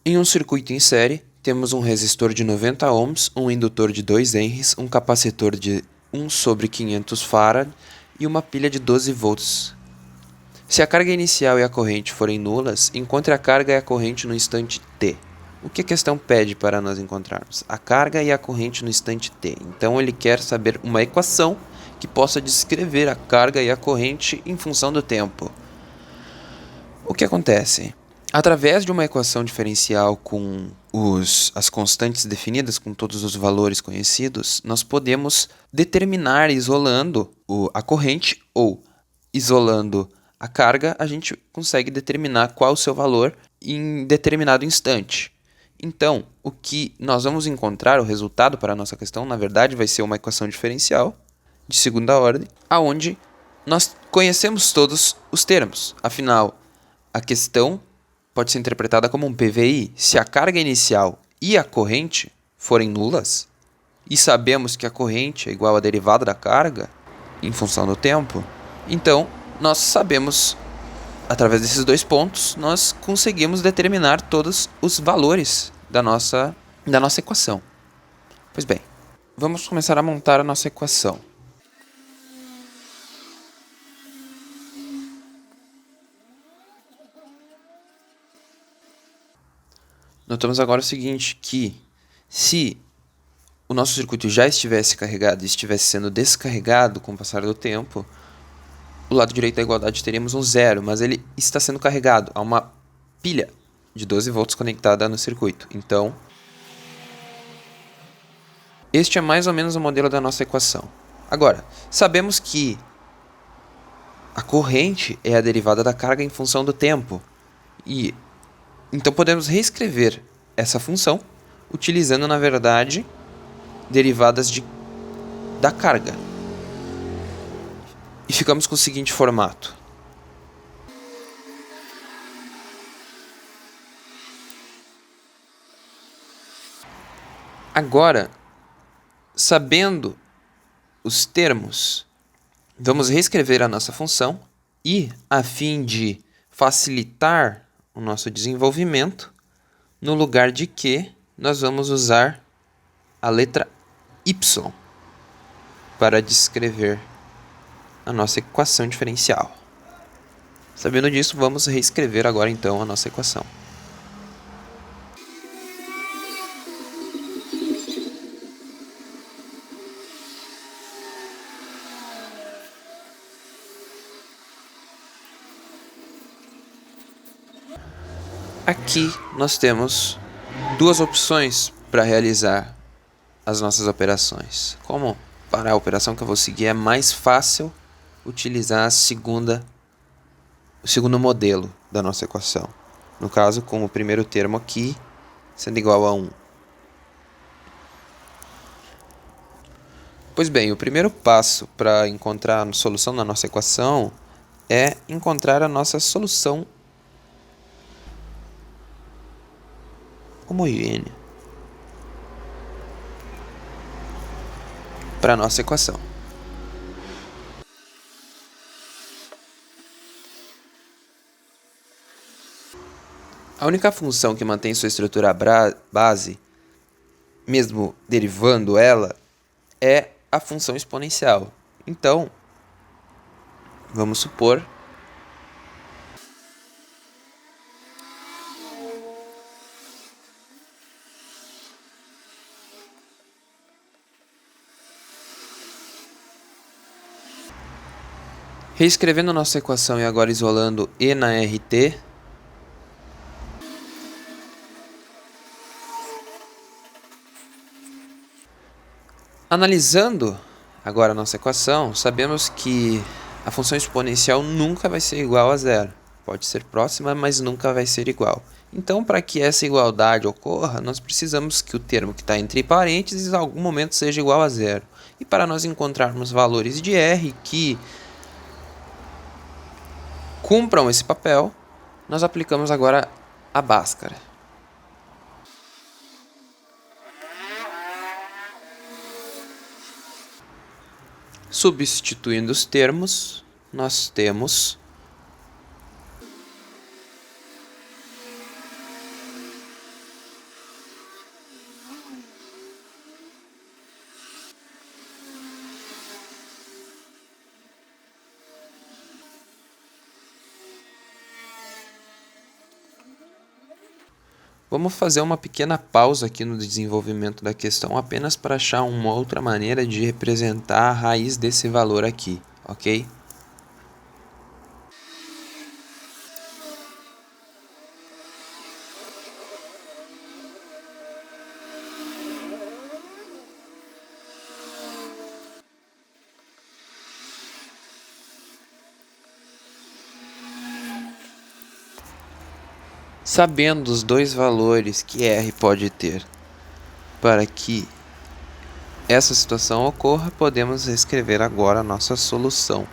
Em um circuito em série, temos um resistor de 90 ohms, um indutor de 2 henries, um capacitor de 1/500 farad e uma pilha de 12 volts. Se a carga inicial e a corrente forem nulas, encontre a carga e a corrente no instante t. O que a questão pede para nós encontrarmos? A carga e a corrente no instante t. Então ele quer saber uma equação que possa descrever a carga e a corrente em função do tempo. O que acontece? Através de uma equação diferencial com as constantes definidas, com todos os valores conhecidos, nós podemos determinar isolando a corrente ou isolando a carga, a gente consegue determinar qual o seu valor em determinado instante. Então, o que nós vamos encontrar, o resultado para a nossa questão, na verdade, vai ser uma equação diferencial de segunda ordem, aonde nós conhecemos todos os termos. Afinal, a questão pode ser interpretada como um PVI. Se a carga inicial e a corrente forem nulas, e sabemos que a corrente é igual à derivada da carga em função do tempo, então nós sabemos, através desses dois pontos, nós conseguimos determinar todos os valores da nossa equação. Pois bem, vamos começar a montar a nossa equação. Notamos agora o seguinte, que se o nosso circuito já estivesse carregado e estivesse sendo descarregado com o passar do tempo, o lado direito da igualdade teríamos um zero, mas ele está sendo carregado. Há uma pilha de 12 volts conectada no circuito. Então, este é mais ou menos o modelo da nossa equação. Agora, sabemos que a corrente é a derivada da carga em função do tempo. E então podemos reescrever essa função utilizando, na verdade, derivadas da carga. E ficamos com o seguinte formato. Agora, sabendo os termos, vamos reescrever a nossa função e, a fim de facilitar o nosso desenvolvimento, no lugar de Q, nós vamos usar a letra Y para descrever a nossa equação diferencial. Sabendo disso, vamos reescrever agora então a nossa equação. Aqui nós temos duas opções para realizar as nossas operações. Como para a operação que eu vou seguir é mais fácil utilizar o segundo modelo da nossa equação. No caso, com o primeiro termo aqui sendo igual a 1. Pois bem, o primeiro passo para encontrar a solução da nossa equação é encontrar a nossa solução homogênea para a nossa equação. A única função que mantém sua estrutura base, mesmo derivando ela, é a função exponencial. Então, vamos supor reescrevendo nossa equação e agora isolando E na RT, analisando agora a nossa equação, sabemos que a função exponencial nunca vai ser igual a zero. Pode ser próxima, mas nunca vai ser igual. Então, para que essa igualdade ocorra, nós precisamos que o termo que está entre parênteses em algum momento seja igual a zero. E para nós encontrarmos valores de R que cumpram esse papel, nós aplicamos agora a Bhaskara. Substituindo os termos, nós temos Vamos fazer uma pequena pausa aqui no desenvolvimento da questão apenas para achar uma outra maneira de representar a raiz desse valor aqui, ok? Sabendo os dois valores que R pode ter para que essa situação ocorra, podemos escrever agora a nossa solução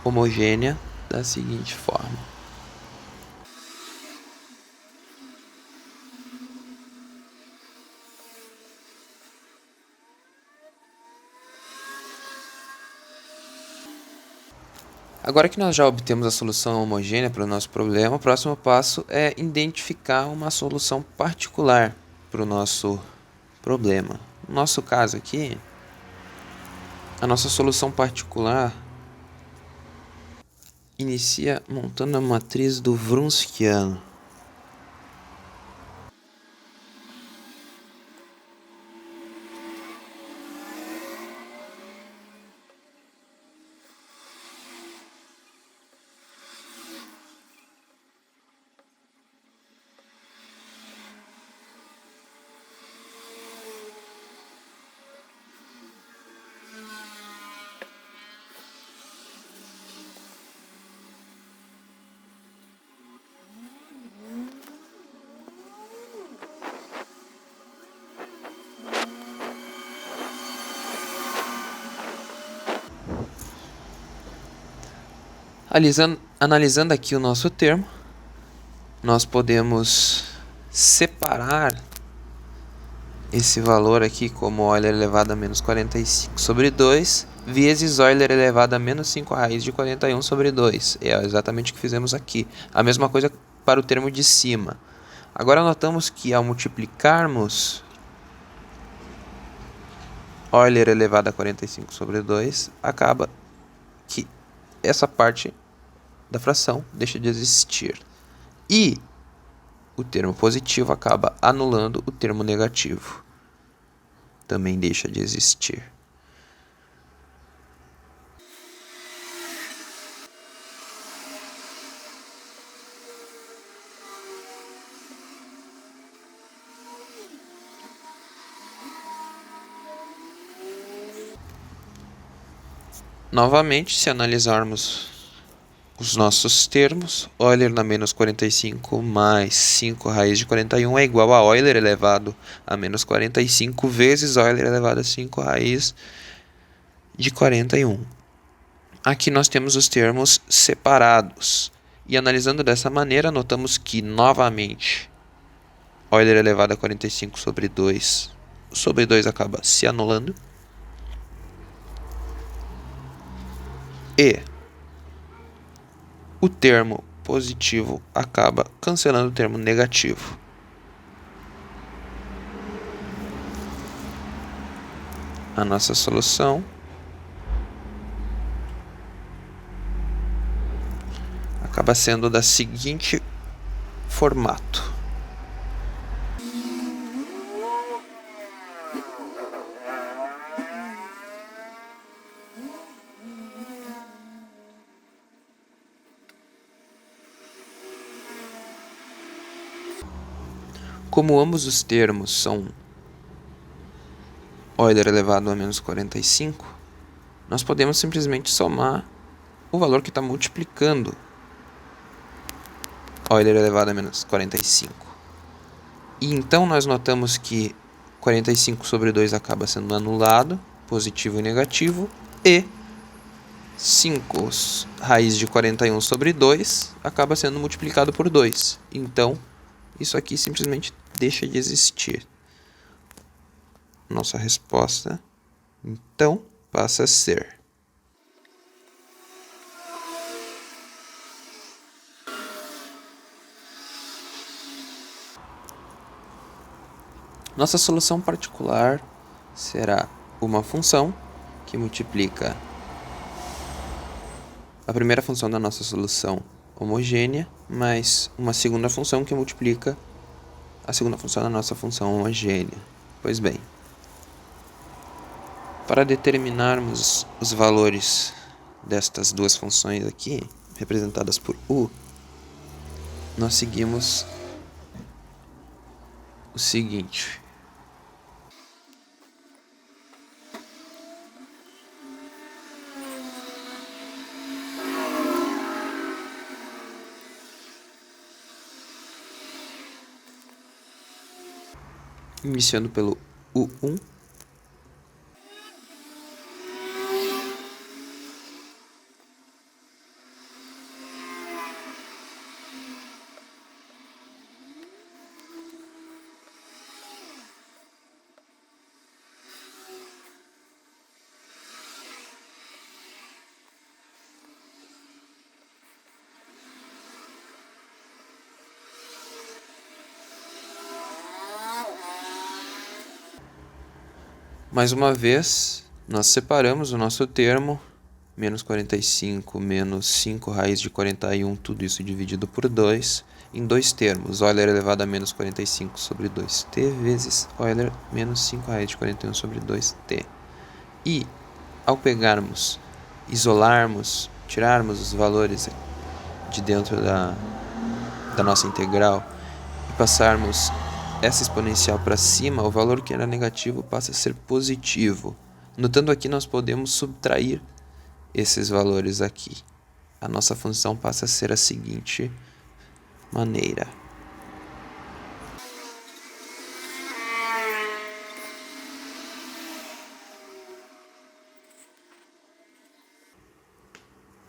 homogênea da seguinte forma. Agora que nós já obtemos a solução homogênea para o nosso problema, o próximo passo é identificar uma solução particular para o nosso problema. No nosso caso aqui, a nossa solução particular inicia montando a matriz do Vrunskiano. Analisando aqui o nosso termo, nós podemos separar esse valor aqui como Euler elevado a menos 45 sobre 2 vezes Euler elevado a menos 5 raiz de 41 sobre 2. É exatamente o que fizemos aqui. A mesma coisa para o termo de cima. Agora notamos que ao multiplicarmos Euler elevado a 45 sobre 2, acaba que essa parte da fração deixa de existir. E o termo positivo acaba anulando o termo negativo. Também deixa de existir. Novamente, se analisarmos os nossos termos, Euler na menos 45 mais 5 raiz de 41 é igual a Euler elevado a menos 45 vezes Euler elevado a 5 raiz de 41. Aqui nós temos os termos separados. E analisando dessa maneira, notamos que, novamente, Euler elevado a 45 sobre 2 acaba se anulando. E o termo positivo acaba cancelando o termo negativo. A nossa solução acaba sendo da seguinte formato. Como ambos os termos são Euler elevado a menos 45, nós podemos simplesmente somar o valor que está multiplicando Euler elevado a menos 45. E então nós notamos que 45 sobre 2 acaba sendo anulado, positivo e negativo, e 5 raiz de 41 sobre 2 acaba sendo multiplicado por 2. Então, isso aqui simplesmente deixa de existir. Nossa resposta, então, passa a ser nossa solução particular será uma função que multiplica a primeira função da nossa solução homogênea mais uma segunda função que multiplica a segunda função da nossa função homogênea. Pois bem, para determinarmos os valores destas duas funções aqui, representadas por u, nós seguimos o seguinte. Iniciando pelo U1. Mais uma vez, nós separamos o nosso termo, menos 45 menos 5 raiz de 41, tudo isso dividido por 2, em dois termos, Euler elevado a menos 45 sobre 2t vezes Euler menos 5 raiz de 41 sobre 2t. E, ao pegarmos, isolarmos, tirarmos os valores de dentro da nossa integral e passarmos essa exponencial para cima, o valor que era negativo passa a ser positivo. Notando aqui, nós podemos subtrair esses valores aqui. A nossa função passa a ser a seguinte maneira.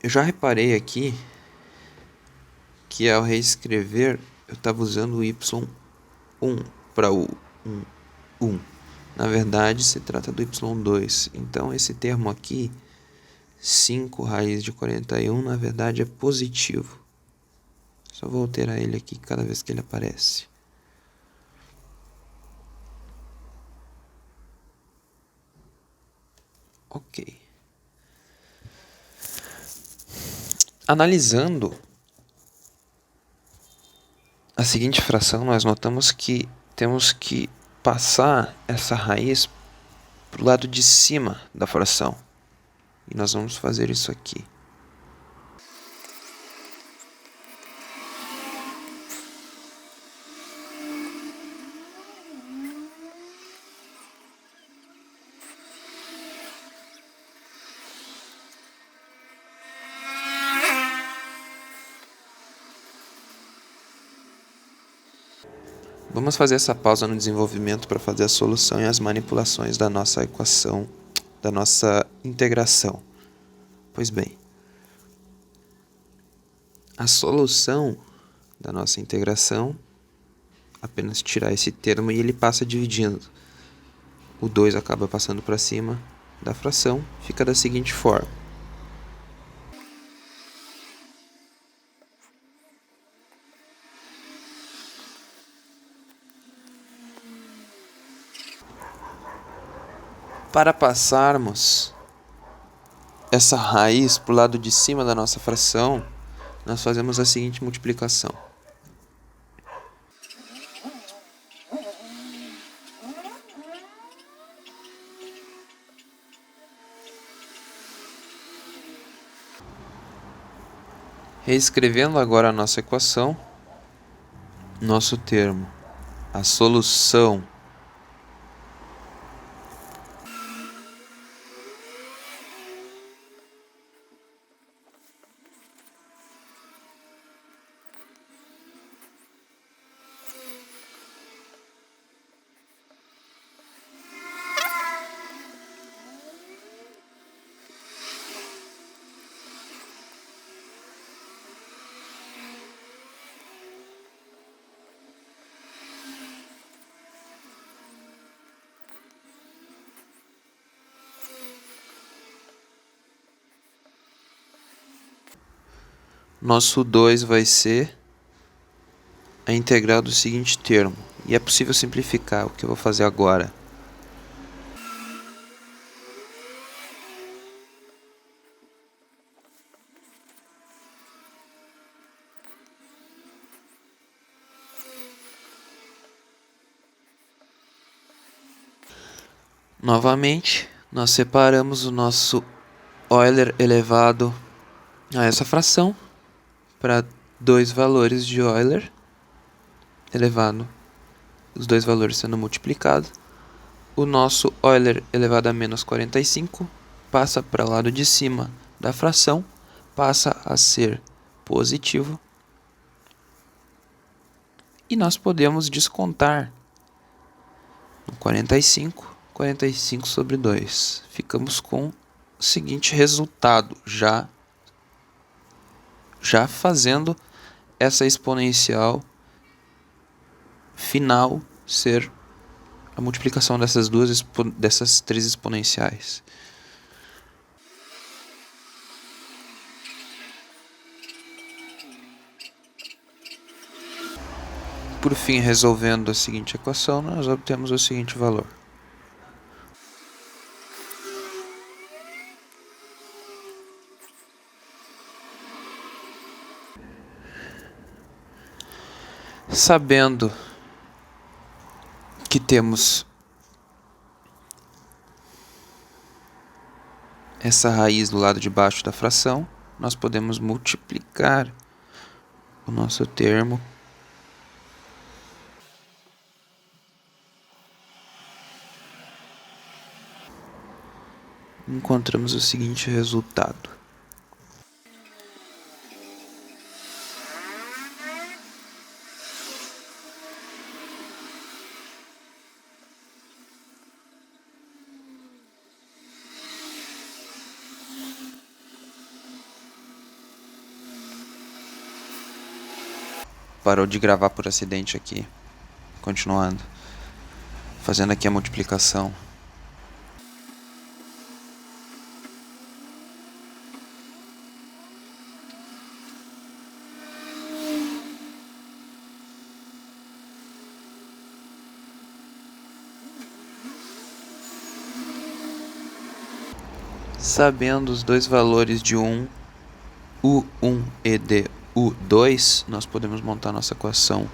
Eu já reparei aqui que ao reescrever eu estava usando o y1 para o 1. Na verdade, se trata do y2. Então, esse termo aqui, 5 raiz de 41, na verdade é positivo. Só vou alterar ele aqui cada vez que ele aparece. Ok. Analisando a seguinte fração, nós notamos que temos que passar essa raiz para o lado de cima da fração. E nós vamos fazer isso aqui. Vamos fazer essa pausa no desenvolvimento para fazer a solução e as manipulações da nossa equação, da nossa integração. Pois bem, a solução da nossa integração, apenas tirar esse termo e ele passa dividindo. O 2 acaba passando para cima da fração, fica da seguinte forma. Para passarmos essa raiz para o lado de cima da nossa fração, nós fazemos a seguinte multiplicação. Reescrevendo agora a nossa equação, nosso termo, a solução nosso 2 vai ser a integral do seguinte termo. E é possível simplificar o que eu vou fazer agora. Novamente, nós separamos o nosso Euler elevado a essa fração para dois valores de Euler elevado, os dois valores sendo multiplicados. O nosso Euler elevado a menos 45 passa para o lado de cima da fração, passa a ser positivo. E nós podemos descontar no 45 sobre 2. Ficamos com o seguinte resultado, já fazendo essa exponencial final ser a multiplicação dessas três exponenciais. Por fim, resolvendo a seguinte equação, nós obtemos o seguinte valor. Sabendo que temos essa raiz do lado de baixo da fração, nós podemos multiplicar o nosso termo e encontramos o seguinte resultado. Parou de gravar por acidente aqui. Continuando. Fazendo aqui a multiplicação. Sabendo os dois valores de U1 e de U2, nós podemos montar nossa equação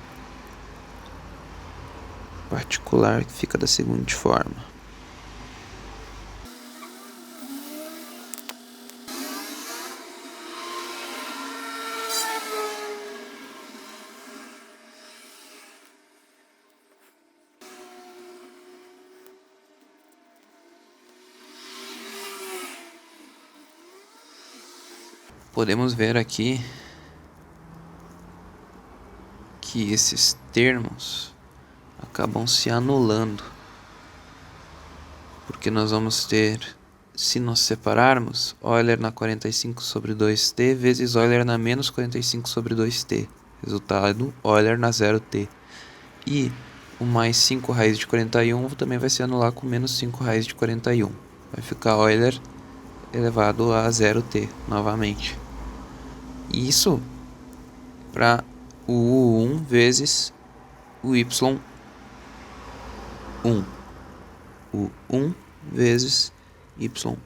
particular, que fica da seguinte forma. Podemos ver aqui que esses termos acabam se anulando, porque nós vamos ter, se nós separarmos, Euler na 45 sobre 2t vezes Euler na menos 45 sobre 2t, resultado Euler na 0t, e o mais 5 raiz de 41 também vai se anular com menos 5 raiz de 41, vai ficar Euler elevado a 0t novamente. Isso para o U1 vezes o Y1. U1 vezes Y1.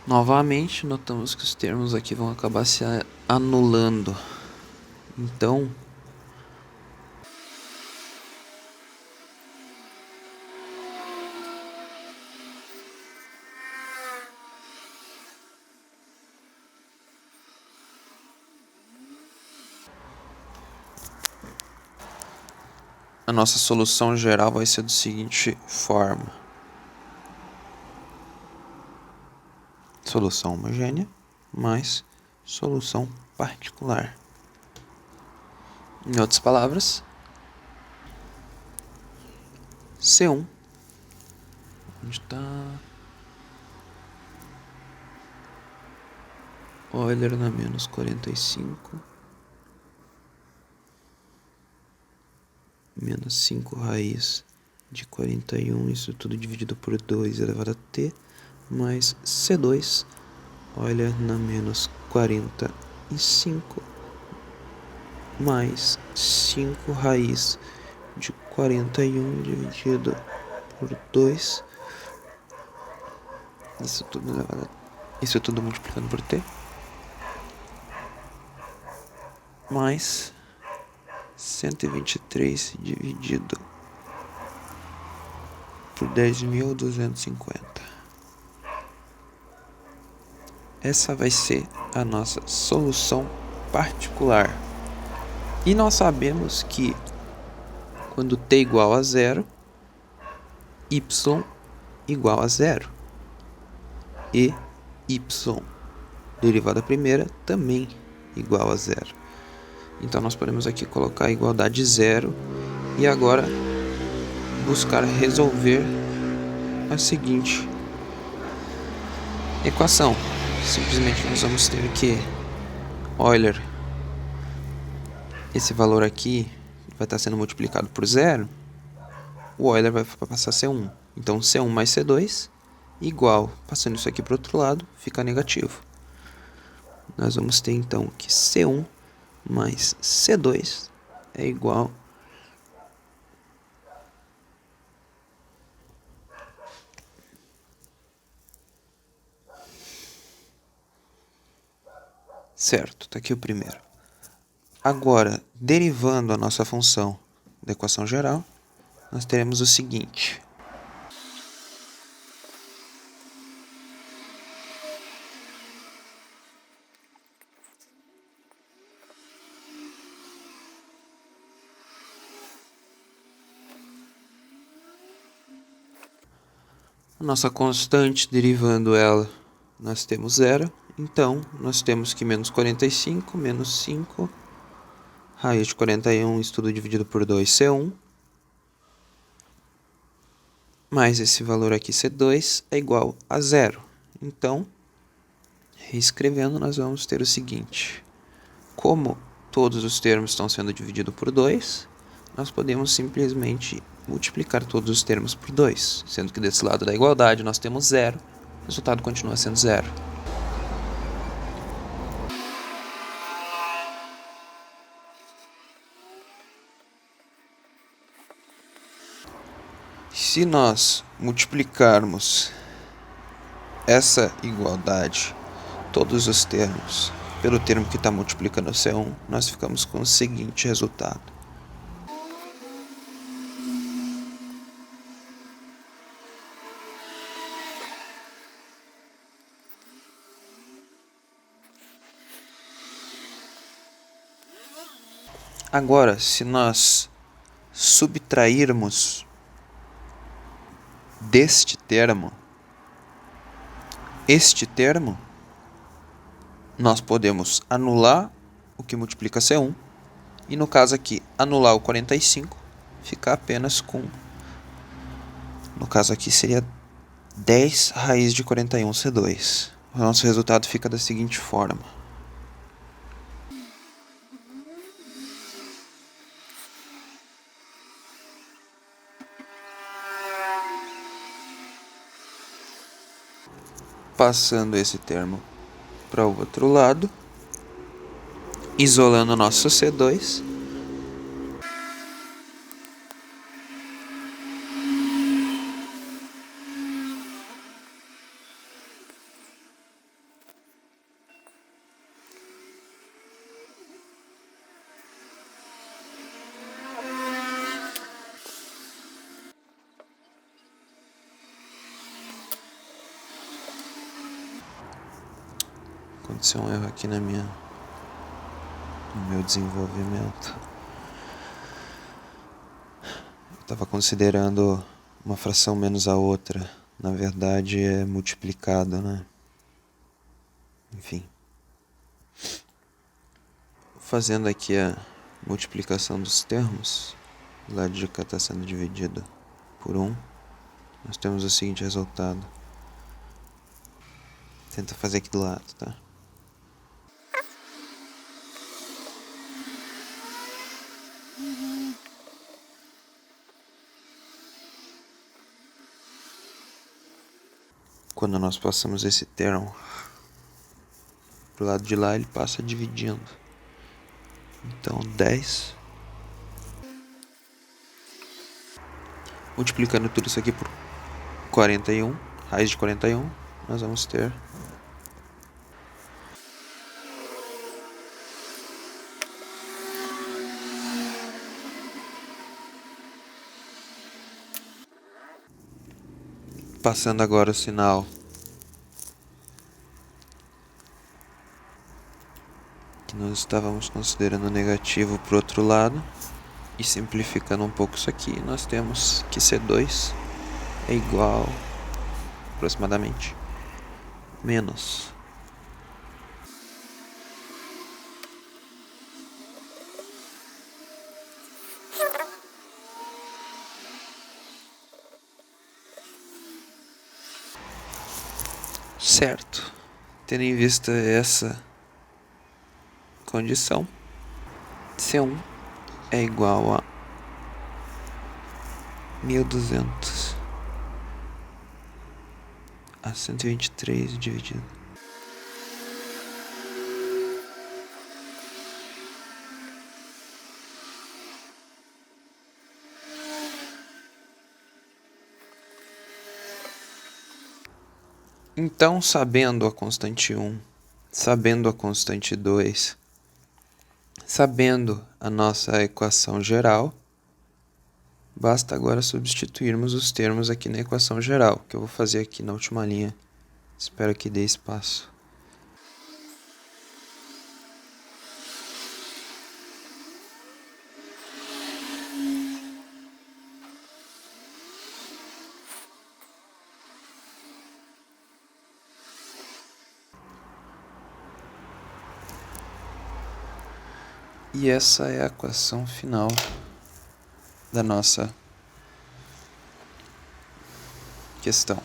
Novamente, notamos que os termos aqui vão acabar se anulando. Então, a nossa solução geral vai ser da seguinte forma. Solução homogênea mais solução particular. Em outras palavras, C1, onde está Euler na menos 45, menos 5 raiz de 41, isso tudo dividido por 2 elevado a t, mais C2, Euler na menos 45, mais 5 raiz de 41 dividido por 2 Isso tudo multiplicando por t. Mais 123 dividido por 10.250. Essa vai ser a nossa solução particular. E nós sabemos que quando t igual a zero, y igual a zero. E y, derivada primeira, também igual a zero. Então nós podemos aqui colocar a igualdade zero e agora buscar resolver a seguinte equação. Simplesmente nós vamos ter que Euler, esse valor aqui vai estar sendo multiplicado por zero, o Euler vai passar a ser 1. Então C1 mais C2 igual, passando isso aqui para o outro lado, fica negativo. Nós vamos ter então que C1 mais C2 é igual certo, está aqui o primeiro. Agora, derivando a nossa função da equação geral, nós teremos o seguinte. A nossa constante, derivando ela, nós temos zero. Então, nós temos que menos 45, menos 5, raiz de 41, isso tudo dividido por 2, C1. Mais esse valor aqui, C2, é igual a zero. Então, reescrevendo, nós vamos ter o seguinte. Como todos os termos estão sendo divididos por 2, nós podemos simplesmente multiplicar todos os termos por 2, sendo que desse lado da igualdade nós temos zero, o resultado continua sendo zero. Se nós multiplicarmos essa igualdade, todos os termos, pelo termo que está multiplicando o C1, nós ficamos com o seguinte resultado. Agora, se nós subtrairmos deste termo este termo, nós podemos anular o que multiplica C1 e, no caso aqui, anular o 45, ficar apenas com, no caso aqui seria 10 raiz de 41 C2. O nosso resultado fica da seguinte forma. Passando esse termo para o outro lado, isolando o nosso C2, aconteceu um erro aqui no meu desenvolvimento. Eu estava considerando uma fração menos a outra. Na verdade é multiplicado, né? Enfim. Fazendo aqui a multiplicação dos termos, o lado de cá está sendo dividido por 1. Nós temos o seguinte resultado. Tenta fazer aqui do lado, tá? Quando nós passamos esse termo pro lado de lá, ele passa dividindo. Então 10. Multiplicando tudo isso aqui por 41, raiz de 41. nós vamos ter passando agora o sinal que nós estávamos considerando negativo para o outro lado. E simplificando um pouco isso aqui, nós temos que C2 é igual, aproximadamente, menos certo. Tendo em vista essa condição, C1 é igual a 1200 a 123 dividido. Então, sabendo a constante 1, sabendo a constante 2, sabendo a nossa equação geral, basta agora substituirmos os termos aqui na equação geral, que eu vou fazer aqui na última linha. Espero que dê espaço. E essa é a equação final da nossa questão.